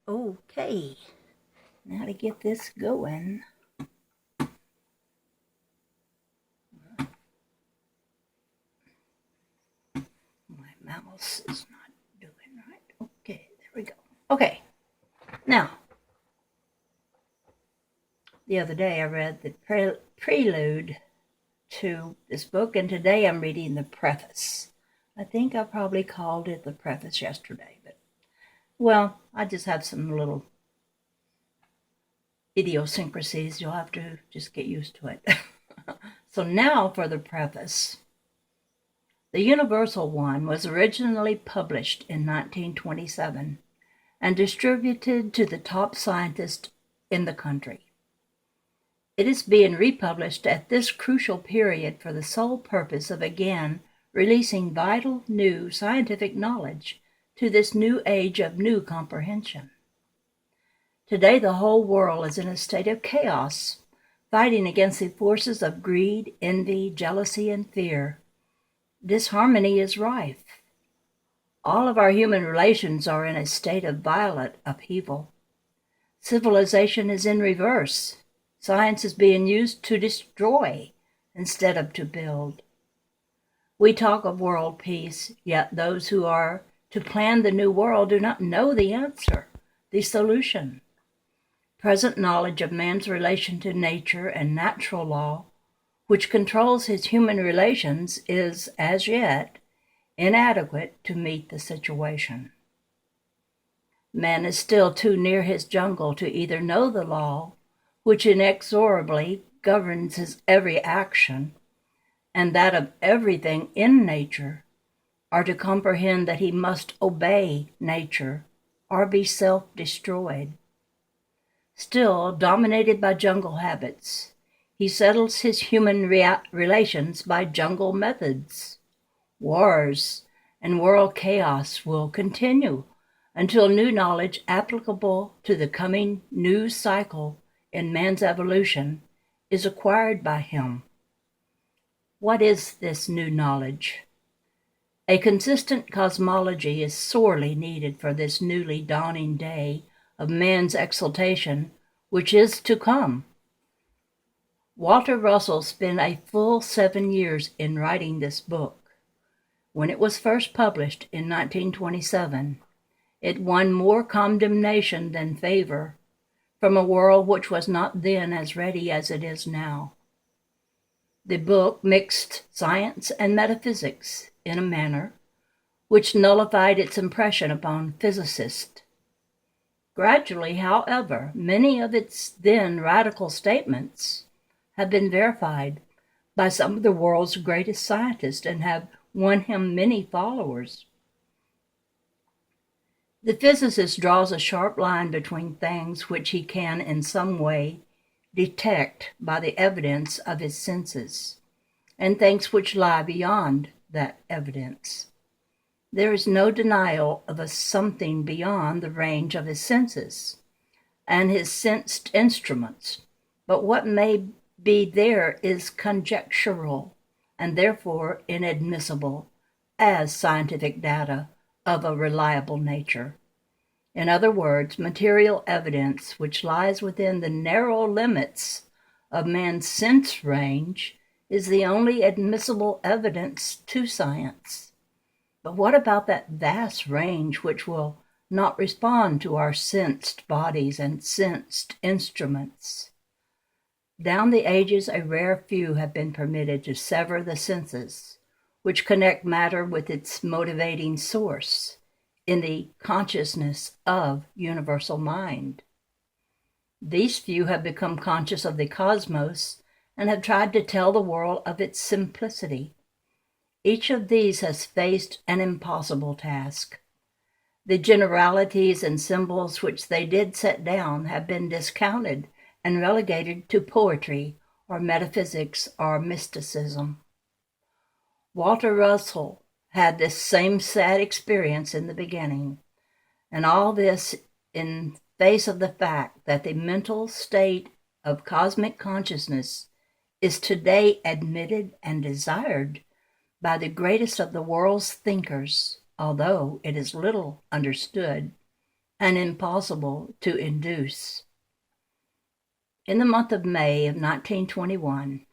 Okay, now to get this going. My mouse is not doing right. Okay, there we go. Okay, now, the other day I read the prelude to this book, and today I'm reading the preface. I think I probably called it the preface yesterday, but well, I just have some little idiosyncrasies. You'll have to just get used to it. So now for the preface. The Universal One was originally published in 1927 and distributed to the top scientists in the country. It is being republished at this crucial period for the sole purpose of again releasing vital new scientific knowledge to this new age of new comprehension. Today the whole world is in a state of chaos, fighting against the forces of greed, envy, jealousy, and fear. Disharmony is rife. All of our human relations are in a state of violent upheaval. Civilization is in reverse. Science is being used to destroy instead of to build. We talk of world peace, yet those who are to plan the new world do not know the answer, the solution. Present knowledge of man's relation to nature and natural law, which controls his human relations, is, as yet, inadequate to meet the situation. Man is still too near his jungle to either know the law, which inexorably governs his every action, and that of everything in nature, or to comprehend that he must obey nature or be self-destroyed. Still, dominated by jungle habits, he settles his human relations by jungle methods. Wars and world chaos will continue until new knowledge applicable to the coming new cycle in man's evolution is acquired by him. What is this new knowledge? A consistent cosmology is sorely needed for this newly dawning day of man's exaltation, which is to come. Walter Russell spent a full 7 years in writing this book. When it was first published in 1927, it won more condemnation than favor from a world which was not then as ready as it is now. The book mixed science and metaphysics in a manner which nullified its impression upon physicists. Gradually, however, many of its then radical statements have been verified by some of the world's greatest scientists and have won him many followers. The physicist draws a sharp line between things which he can in some way detect by the evidence of his senses, and things which lie beyond that evidence. There is no denial of a something beyond the range of his senses and his sensed instruments, but what may be there is conjectural and therefore inadmissible as scientific data of a reliable nature. In other words, material evidence which lies within the narrow limits of man's sense range is the only admissible evidence to science. But what about that vast range which will not respond to our sensed bodies and sensed instruments? Down the ages, a rare few have been permitted to sever the senses, which connect matter with its motivating source in the consciousness of universal mind. These few have become conscious of the cosmos and have tried to tell the world of its simplicity. Each of these has faced an impossible task. The generalities and symbols which they did set down have been discounted and relegated to poetry or metaphysics or mysticism. Walter Russell had this same sad experience in the beginning, and all this in face of the fact that the mental state of cosmic consciousness is today admitted and desired by the greatest of the world's thinkers, although it is little understood and impossible to induce. In the month of May of 1921,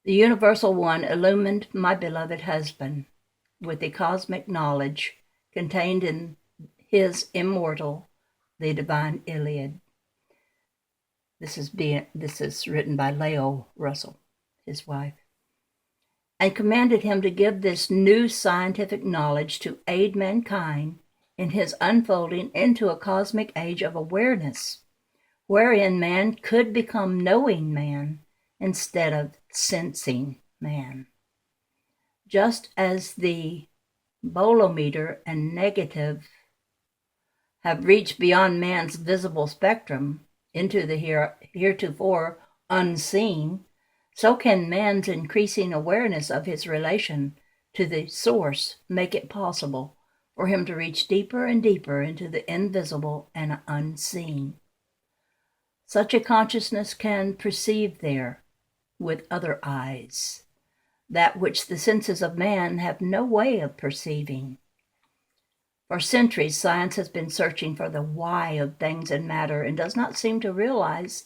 the Universal One illumined my beloved husband with the cosmic knowledge contained in his immortal, the Divine Iliad. This is written by Leo Russell, his wife, and commanded him to give this new scientific knowledge to aid mankind in his unfolding into a cosmic age of awareness, wherein man could become knowing man instead of sensing man. Just as the bolometer and negative have reached beyond man's visible spectrum into the heretofore unseen, so can man's increasing awareness of his relation to the source make it possible for him to reach deeper and deeper into the invisible and unseen. Such a consciousness can perceive there with other eyes, that which the senses of man have no way of perceiving. For centuries, science has been searching for the why of things and matter and does not seem to realize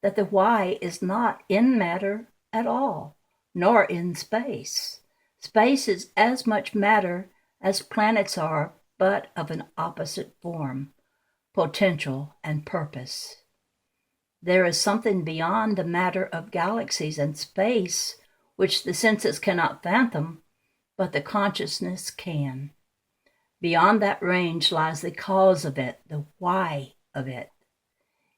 that the why is not in matter at all, nor in space. Space is as much matter as planets are, but of an opposite form, potential and purpose. There is something beyond the matter of galaxies and space which the senses cannot fathom, but the consciousness can. Beyond that range lies the cause of it, the why of it.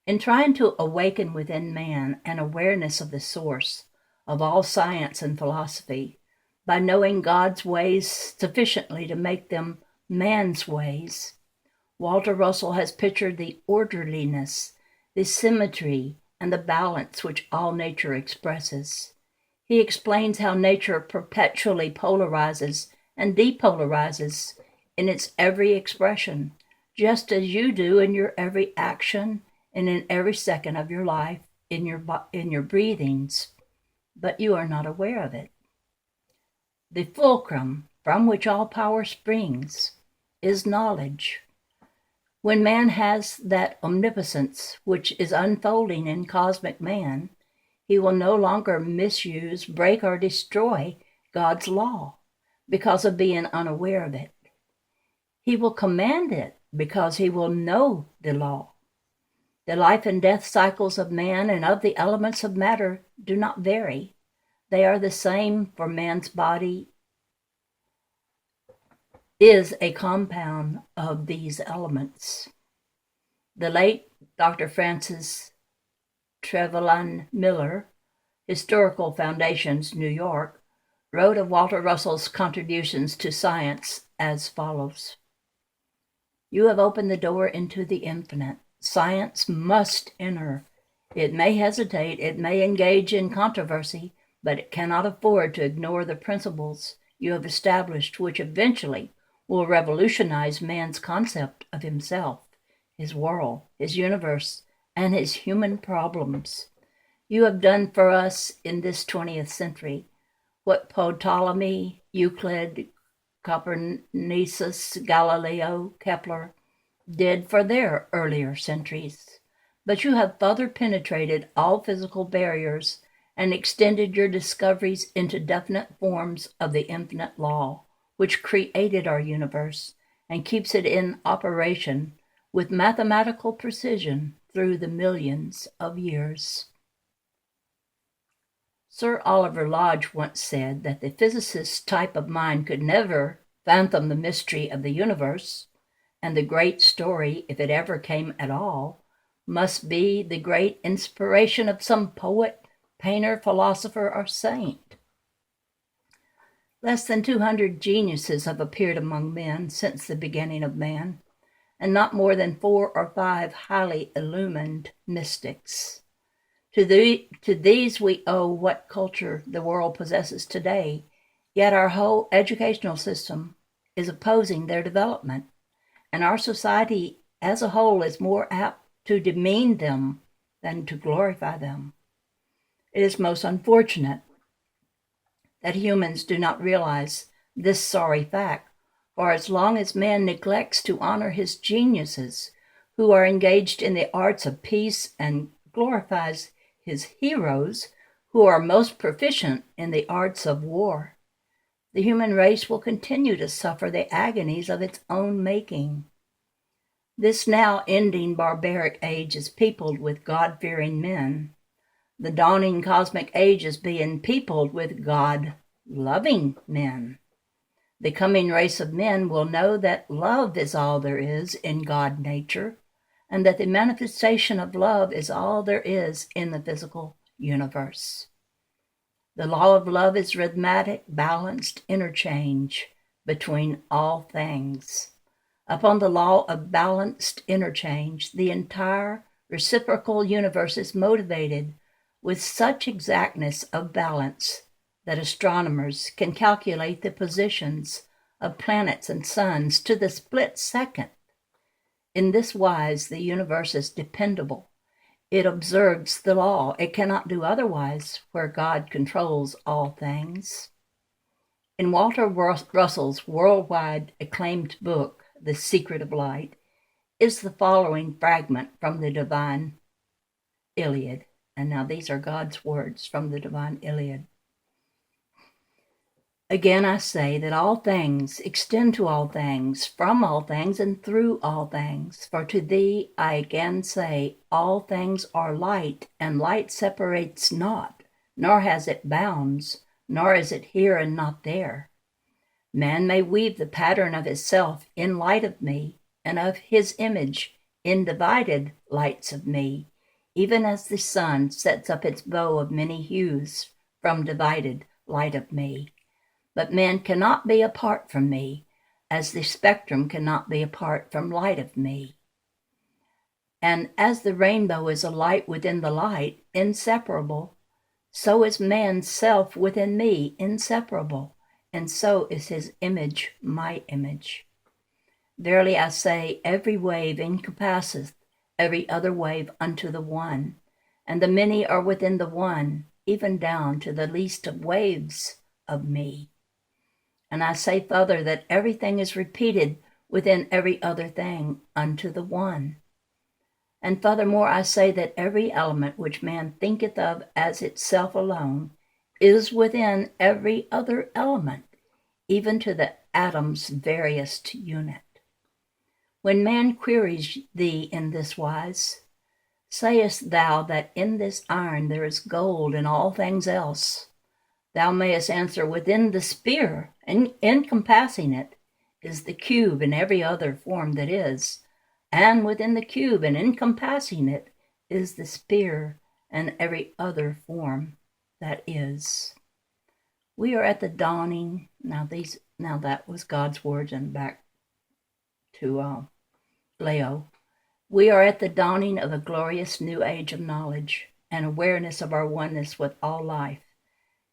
In trying to awaken within man an awareness of the source of all science and philosophy, by knowing God's ways sufficiently to make them man's ways, Walter Russell has pictured the orderliness, the symmetry, and the balance which all nature expresses. He explains how nature perpetually polarizes and depolarizes in its every expression, just as you do in your every action and in every second of your life, in your breathings, but you are not aware of it. The fulcrum from which all power springs is knowledge. When man has that omnipotence which is unfolding in cosmic man, he will no longer misuse, break, or destroy God's law because of being unaware of it. He will command it because he will know the law. The life and death cycles of man and of the elements of matter do not vary. They are the same, for man's body is a compound of these elements. The late Dr. Francis Trevelyan Miller, Historical Foundations, New York, wrote of Walter Russell's contributions to science as follows. You have opened the door into the infinite. Science must enter. It may hesitate, it may engage in controversy, but it cannot afford to ignore the principles you have established, which eventually will revolutionize man's concept of himself, his world, his universe, and his human problems. You have done for us in this 20th century what Ptolemy, Euclid, Copernicus, Galileo, Kepler did for their earlier centuries. But you have further penetrated all physical barriers and extended your discoveries into definite forms of the infinite law, which created our universe and keeps it in operation with mathematical precision through the millions of years. Sir Oliver Lodge once said that the physicist's type of mind could never fathom the mystery of the universe, and the great story, if it ever came at all, must be the great inspiration of some poet, painter, philosopher, or saint. Less than 200 geniuses have appeared among men since the beginning of man, and not more than 4 or 5 highly illumined mystics. To these we owe what culture the world possesses today, yet our whole educational system is opposing their development, and our society as a whole is more apt to demean them than to glorify them. It is most unfortunate that humans do not realize this sorry fact, for as long as man neglects to honor his geniuses, who are engaged in the arts of peace, and glorifies his heroes who are most proficient in the arts of war. The human race will continue to suffer the agonies of its own making. This now ending barbaric age is peopled with God-fearing men. The dawning cosmic age is being peopled with God-loving men. The coming race of men will know that love is all there is in God nature, and that the manifestation of love is all there is in the physical universe. The law of love is rhythmic, balanced interchange between all things. Upon the law of balanced interchange, the entire reciprocal universe is motivated with such exactness of balance that astronomers can calculate the positions of planets and suns to the split second. In this wise, the universe is dependable. It observes the law. It cannot do otherwise where God controls all things. In Walter Russell's worldwide acclaimed book, The Secret of Light, is the following fragment from the Divine Iliad. And now these are God's words from the Divine Iliad. Again I say that all things extend to all things, from all things, and through all things. For to thee I again say, all things are light, and light separates not, nor has it bounds, nor is it here and not there. Man may weave the pattern of his self in light of me, and of his image in divided lights of me, even as the sun sets up its bow of many hues from divided light of me. But man cannot be apart from me, as the spectrum cannot be apart from light of me. And as the rainbow is a light within the light, inseparable, so is man's self within me, inseparable, and so is his image my image. Verily I say, every wave encompasseth every other wave unto the one, and the many are within the one, even down to the least of waves of me. And I say further that everything is repeated within every other thing unto the one. And furthermore I say that every element which man thinketh of as itself alone is within every other element, even to the atom's veriest unit. When man queries thee in this wise, sayest thou that in this iron there is gold in all things else, thou mayest answer, within the sphere, and encompassing it, is the cube in every other form that is, and within the cube and encompassing it is the sphere and every other form that is. We are at the dawning. Now that was God's words, and back to Leo. We are at the dawning of a glorious new age of knowledge and awareness of our oneness with all life.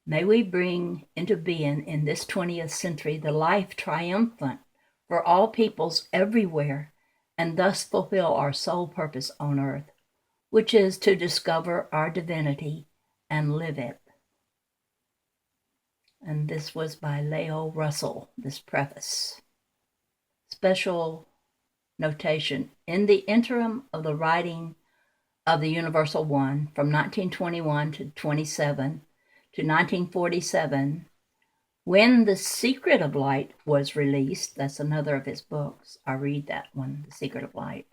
May we bring into being in this 20th century the life triumphant for all peoples everywhere, and thus fulfill our sole purpose on earth, which is to discover our divinity and live it. And this was by Leo Russell, this preface. Special notation: in the interim of the writing of the Universal One from 1921 to 1947, when The Secret of Light was released, that's another of his books. I read that one, The Secret of Light.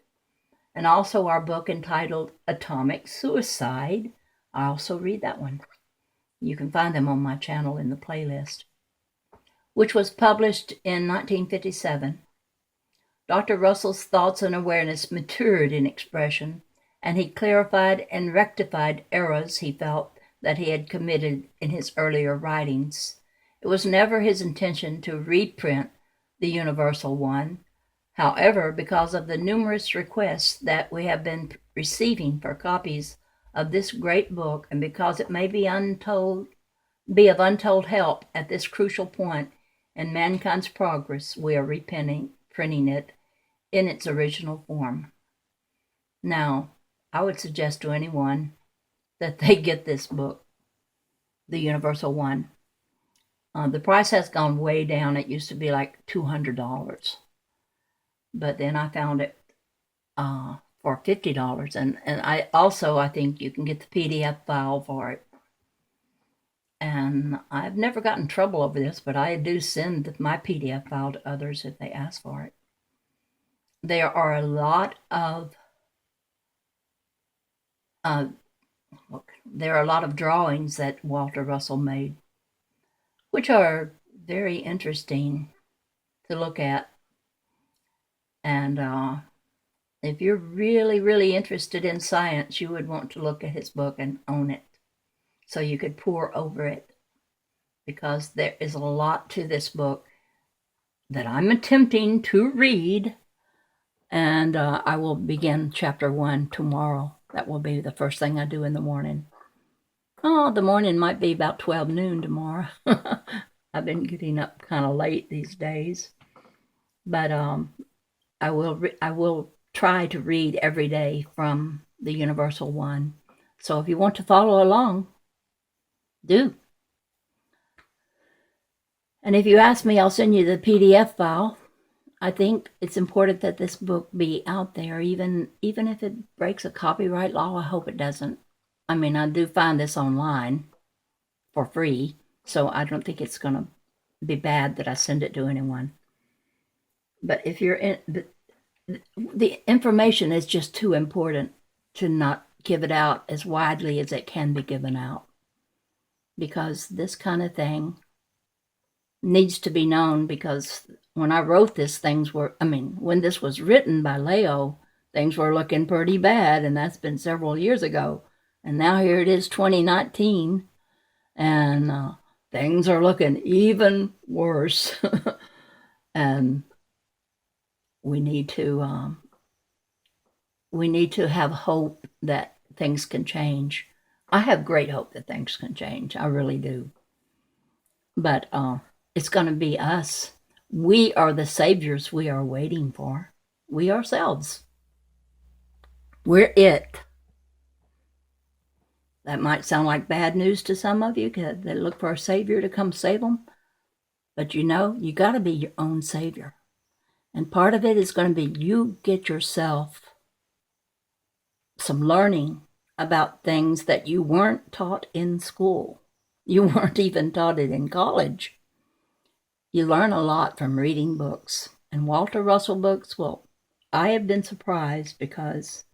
And also our book entitled Atomic Suicide. I also read that one. You can find them on my channel in the playlist, which was published in 1957. Dr. Russell's thoughts and awareness matured in expression, and he clarified and rectified errors he felt that he had committed in his earlier writings. It was never his intention to reprint the Universal One. However, because of the numerous requests that we have been receiving for copies of this great book, and because it may be of untold help at this crucial point in mankind's progress, we are printing it in its original form. Now, I would suggest to anyone that they get this book, The Universal One. The price has gone way down. It used to be like $200. But then I found it for $50. And I think you can get the PDF file for it. And I've never gotten in trouble over this, but I do send my PDF file to others if they ask for it. There are a lot of drawings that Walter Russell made, which are very interesting to look at. And if you're really, really interested in science, you would want to look at his book and own it, so you could pore over it, because there is a lot to this book that I'm attempting to read, and I will begin chapter 1 tomorrow. That will be the first thing I do in the morning. Oh, the morning might be about 12 noon tomorrow. I've been getting up kind of late these days, but I will try to read every day from the Universal One. So if you want to follow along, do. And if you ask me, I'll send you the PDF file. I think it's important that this book be out there, even if it breaks a copyright law. I hope it doesn't. I mean, I do find this online for free, so I don't think it's going to be bad that I send it to anyone. But if you're in, the information is just too important to not give it out as widely as it can be given out, because this kind of thing needs to be known. Because when I wrote this, when this was written by Leo, things were looking pretty bad, and that's been several years ago. And now here it is, 2019, and things are looking even worse. And we need to have hope that things can change. I have great hope that things can change. I really do. But it's going to be us. We are the saviors we are waiting for. We ourselves. We're it. That might sound like bad news to some of you, because they look for a savior to come save them. But you got to be your own savior. And part of it is going to be you get yourself some learning about things that you weren't taught in school. You weren't even taught it in college. You learn a lot from reading books. And Walter Russell books, well, I have been surprised, because